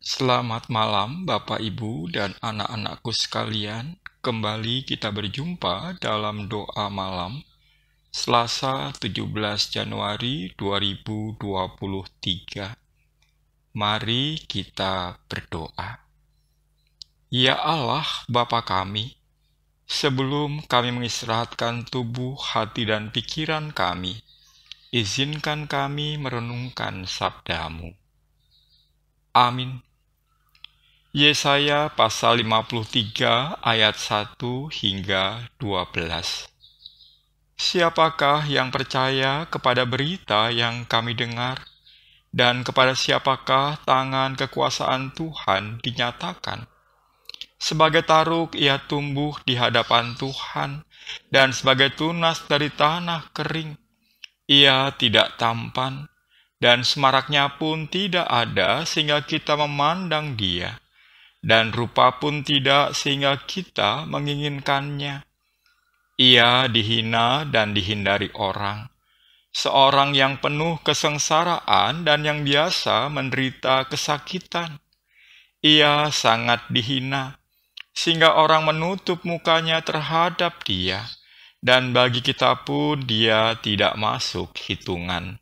Selamat malam Bapak Ibu dan anak-anakku sekalian. Kembali kita berjumpa dalam doa malam Selasa 17 Januari 2023. Mari kita berdoa. Ya Allah Bapa kami, sebelum kami mengistirahatkan tubuh, hati dan pikiran kami, izinkan kami merenungkan sabda-Mu. Amin. Yesaya pasal 53 ayat 1 hingga 12. Siapakah yang percaya kepada berita yang kami dengar, dan kepada siapakah tangan kekuasaan Tuhan dinyatakan? Sebagai taruk ia tumbuh di hadapan Tuhan, dan sebagai tunas dari tanah kering. Ia tidak tampan, dan semaraknya pun tidak ada sehingga kita memandang dia, dan rupa pun tidak sehingga kita menginginkannya. Ia dihina dan dihindari orang, seorang yang penuh kesengsaraan dan yang biasa menderita kesakitan. Ia sangat dihina, sehingga orang menutup mukanya terhadap dia, dan bagi kita pun dia tidak masuk hitungan.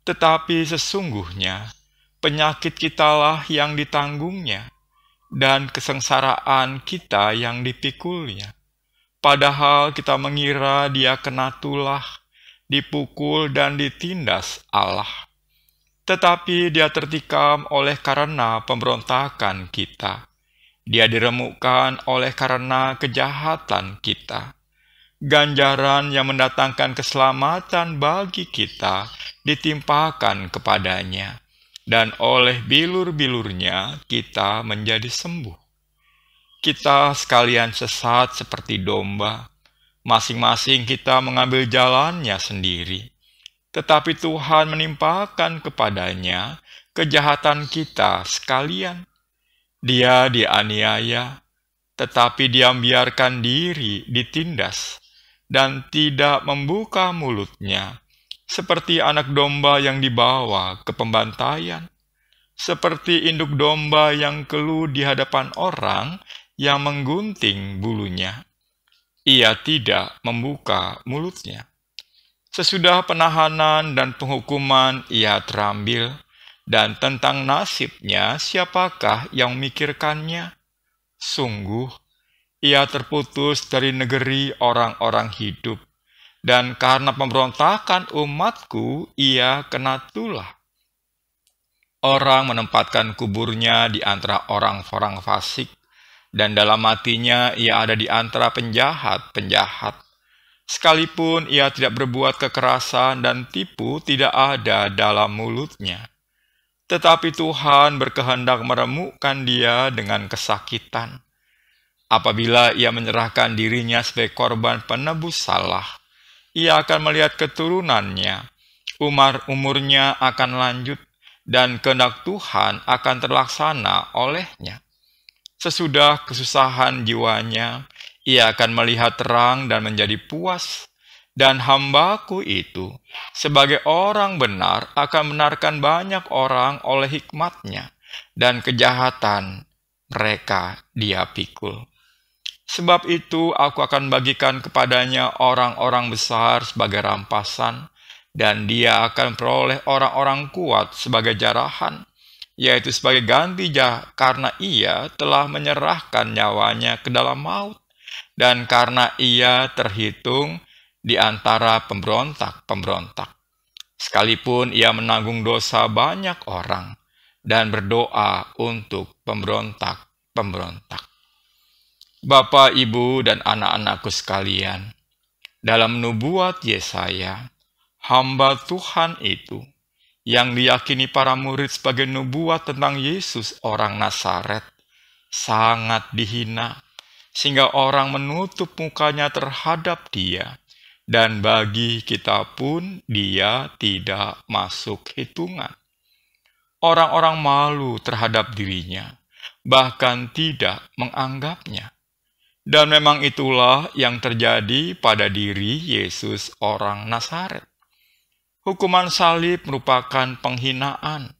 Tetapi sesungguhnya penyakit kitalah yang ditanggungnya, dan kesengsaraan kita yang dipikulnya. Padahal kita mengira dia kena tulah, dipukul dan ditindas Allah. Tetapi dia tertikam oleh karena pemberontakan kita. Dia diremukkan oleh karena kejahatan kita. Ganjaran yang mendatangkan keselamatan bagi kita ditimpakan kepadanya, dan oleh bilur-bilurnya kita menjadi sembuh. Kita sekalian sesat seperti domba, masing-masing kita mengambil jalannya sendiri. Tetapi Tuhan menimpakan kepadanya kejahatan kita sekalian. Dia dianiaya, tetapi dia membiarkan diri ditindas, dan tidak membuka mulutnya, seperti anak domba yang dibawa ke pembantaian, seperti induk domba yang keluh di hadapan orang yang menggunting bulunya. Ia tidak membuka mulutnya. Sesudah penahanan dan penghukuman ia terambil, dan tentang nasibnya siapakah yang memikirkannya? Sungguh, ia terputus dari negeri orang-orang hidup, dan karena pemberontakan umatku, ia kena tulah. Orang menempatkan kuburnya di antara orang-orang fasik, dan dalam matinya ia ada di antara penjahat-penjahat. Sekalipun ia tidak berbuat kekerasan dan tipu tidak ada dalam mulutnya. Tetapi Tuhan berkehendak meremukkan dia dengan kesakitan. Apabila ia menyerahkan dirinya sebagai korban penebus salah, ia akan melihat keturunannya, umurnya akan lanjut, dan kehendak Tuhan akan terlaksana olehnya. Sesudah kesusahan jiwanya, ia akan melihat terang dan menjadi puas. Dan hambaku itu, sebagai orang benar, akan benarkan banyak orang oleh hikmatnya, dan kejahatan mereka dia pikul. Sebab itu aku akan bagikan kepadanya orang-orang besar sebagai rampasan, dan dia akan peroleh orang-orang kuat sebagai jarahan, yaitu sebagai ganti karena ia telah menyerahkan nyawanya ke dalam maut, dan karena ia terhitung di antara pemberontak-pemberontak. Sekalipun ia menanggung dosa banyak orang, dan berdoa untuk pemberontak-pemberontak. Bapak, Ibu, dan anak-anakku sekalian, dalam nubuat Yesaya, hamba Tuhan itu, yang diyakini para murid sebagai nubuat tentang Yesus orang Nazaret, sangat dihina, sehingga orang menutup mukanya terhadap dia, dan bagi kita pun dia tidak masuk hitungan. Orang-orang malu terhadap dirinya, bahkan tidak menganggapnya. Dan memang itulah yang terjadi pada diri Yesus orang Nazaret. Hukuman salib merupakan penghinaan,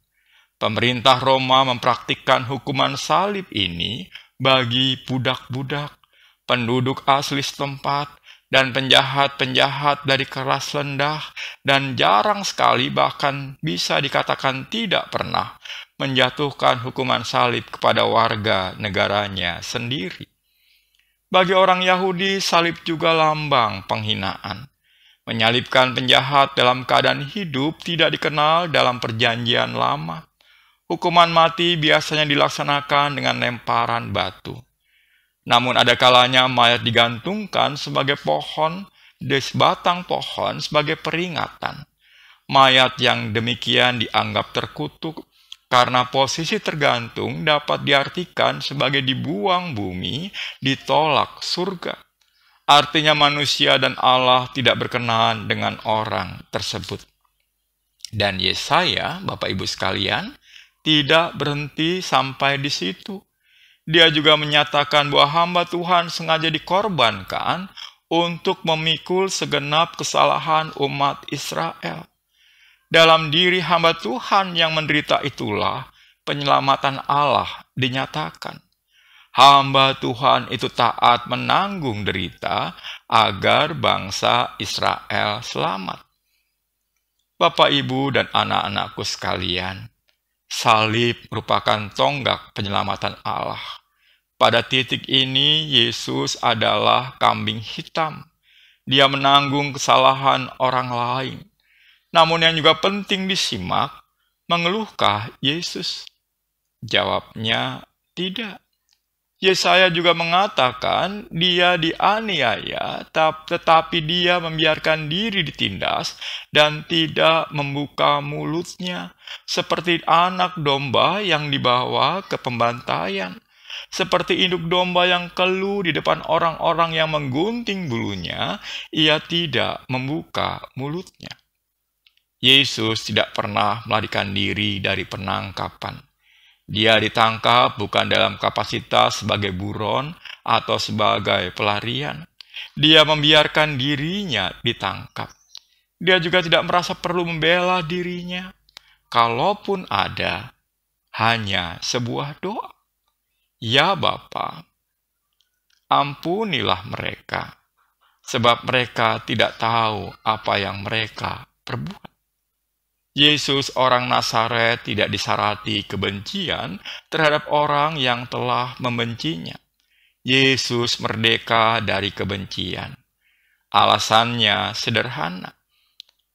Pemerintah Roma mempraktikkan hukuman salib ini bagi budak-budak, penduduk asli setempat, dan penjahat-penjahat dari kelas rendah, dan jarang sekali, bahkan bisa dikatakan tidak pernah, menjatuhkan hukuman salib kepada warga negaranya sendiri. Bagi orang Yahudi, salib juga lambang penghinaan. Menyalibkan penjahat dalam keadaan hidup tidak dikenal dalam perjanjian lama. Hukuman mati biasanya dilaksanakan dengan lemparan batu. Namun ada kalanya mayat digantungkan sebagai pohon, di sebatang pohon sebagai peringatan. Mayat yang demikian dianggap terkutuk karena posisi tergantung dapat diartikan sebagai dibuang bumi, ditolak surga. Artinya manusia dan Allah tidak berkenan dengan orang tersebut. Dan Yesaya, Bapak Ibu sekalian, tidak berhenti sampai di situ. Dia juga menyatakan bahwa hamba Tuhan sengaja dikorbankan untuk memikul segenap kesalahan umat Israel. Dalam diri hamba Tuhan yang menderita itulah penyelamatan Allah dinyatakan. Hamba Tuhan itu taat menanggung derita agar bangsa Israel selamat. Bapak, Ibu, dan anak-anakku sekalian, salib merupakan tonggak penyelamatan Allah. Pada titik ini, Yesus adalah kambing hitam. Dia menanggung kesalahan orang lain. Namun yang juga penting disimak, mengeluhkah Yesus? Jawabnya tidak. Yesaya juga mengatakan dia dianiaya, tetapi dia membiarkan diri ditindas dan tidak membuka mulutnya, seperti anak domba yang dibawa ke pembantaian, seperti induk domba yang keluh di depan orang-orang yang menggunting bulunya, ia tidak membuka mulutnya. Yesus tidak pernah melarikan diri dari penangkapan. Dia ditangkap bukan dalam kapasitas sebagai buron atau sebagai pelarian. Dia membiarkan dirinya ditangkap. Dia juga tidak merasa perlu membela dirinya. Kalaupun ada, hanya sebuah doa. Ya Bapa, ampunilah mereka, sebab mereka tidak tahu apa yang mereka perbuat. Yesus orang Nazaret tidak disarati kebencian terhadap orang yang telah membencinya. Yesus merdeka dari kebencian. Alasannya sederhana.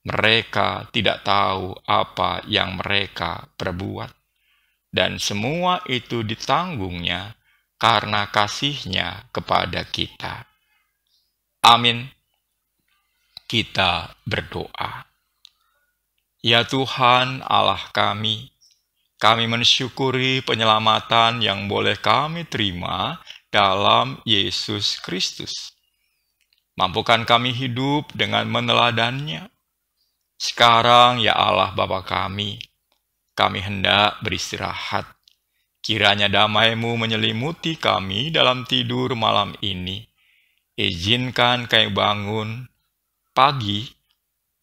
Mereka tidak tahu apa yang mereka perbuat. Dan semua itu ditanggungnya karena kasih-Nya kepada kita. Amin. Kita berdoa. Ya Tuhan Allah kami mensyukuri penyelamatan yang boleh kami terima dalam Yesus Kristus. Mampukan kami hidup dengan meneladannya. Sekarang ya Allah Bapa kami hendak beristirahat. Kiranya damai-Mu menyelimuti kami dalam tidur malam ini. Izinkan kami bangun pagi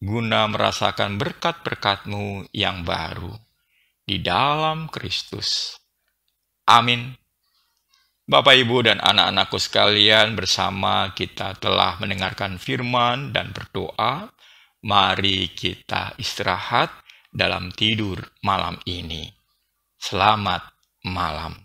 guna merasakan berkat-berkat-Mu yang baru di dalam Kristus. Amin. Bapak, Ibu, dan anak-anakku sekalian, bersama kita telah mendengarkan firman dan berdoa. Mari kita istirahat dalam tidur malam ini. Selamat malam.